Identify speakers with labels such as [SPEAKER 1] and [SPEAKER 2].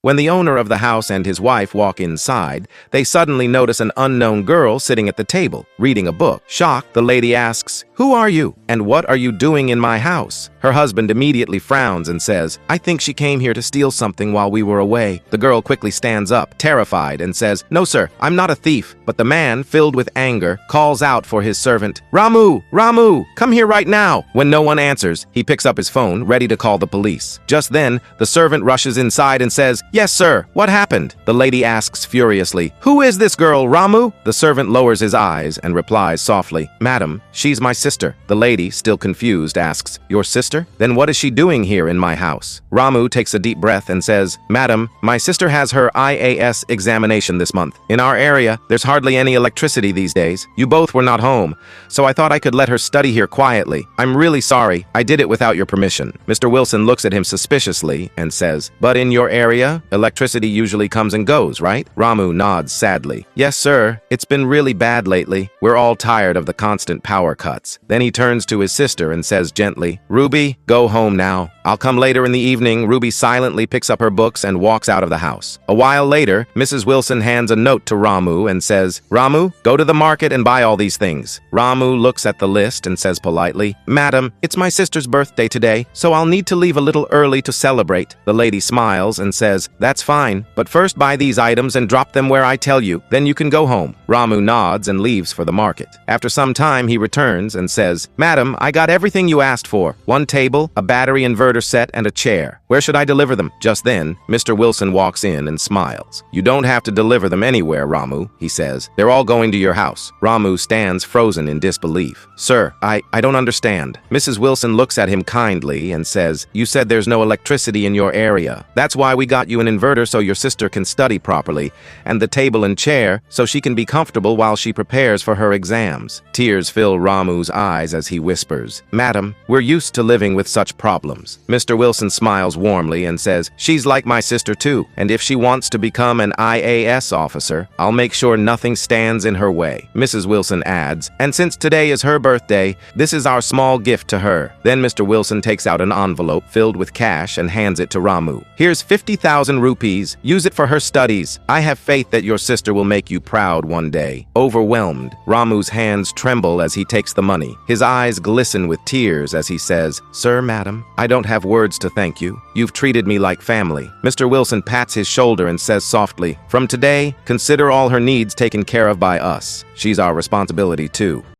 [SPEAKER 1] When the owner of the house and his wife walk inside, they suddenly notice an unknown girl sitting at the table, reading a book. Shocked, the lady asks, "Who are you, and what are you doing in my house?" Her husband immediately frowns and says, "I think she came here to steal something while we were away." The girl quickly stands up, terrified, and says, "No, sir, I'm not a thief." But the man, filled with anger, calls out for his servant, "Ramu, Ramu, come here right now." When no one answers, he picks up his phone, ready to call the police. Just then, the servant rushes inside and says, "Yes, sir, what happened?" The lady asks furiously, "Who is this girl, Ramu?" The servant lowers his eyes and replies softly, "Madam, she's my sister." The lady, still confused, asks, "Your sister? Then what is she doing here in my house?" Ramu takes a deep breath and says, "Madam, my sister has her IAS examination this month. In our area, there's hardly any electricity these days. You both were not home, so I thought I could let her study here quietly. I'm really sorry. I did it without your permission." Mr. Wilson looks at him suspiciously and says, "But in your area, electricity usually comes and goes, right?" Ramu nods sadly. "Yes, sir. It's been really bad lately. We're all tired of the constant power cuts." Then he turns to his sister and says gently, "Ruby, go home now. I'll come later in the evening." Ruby silently picks up her books and walks out of the house. A while later, Mrs. Wilson hands a note to Ramu and says, "Ramu, go to the market and buy all these things." Ramu looks at the list and says politely, "Madam, it's my sister's birthday today, so I'll need to leave a little early to celebrate." The lady smiles and says, "That's fine, but first buy these items and drop them where I tell you, then you can go home." Ramu nods and leaves for the market. After some time, he returns and says, "Madam, I got everything you asked for. One table, a battery inverter set, and a chair. Where should I deliver them?" Just then, Mr. Wilson walks in and smiles. "You don't have to deliver them anywhere, Ramu," he says. "They're all going to your house." Ramu stands frozen in disbelief. "Sir, I don't understand." Mrs. Wilson looks at him kindly and says, "You said there's no electricity in your area. That's why we got you an inverter so your sister can study properly, and the table and chair so she can be comfortable while she prepares for her exams." Tears fill Ramu's eyes as he whispers, "Madam, we're used to living with such problems." Mr. Wilson smiles warmly and says, "She's like my sister too, and if she wants to become an IAS officer, I'll make sure nothing stands in her way." Mrs. Wilson adds, "And since today is her birthday, this is our small gift to her." Then Mr. Wilson takes out an envelope filled with cash and hands it to Ramu. "Here's 50,000 rupees. Use it for her studies. I have faith that your sister will make you proud one day." Overwhelmed, Ramu's hands tremble as he takes the money. His eyes glisten with tears as he says, "Sir, madam, I don't have words to thank you. You've treated me like family." Mr. Wilson pats his shoulder and says softly, "From today, consider all her needs taken care of by us. She's our responsibility too."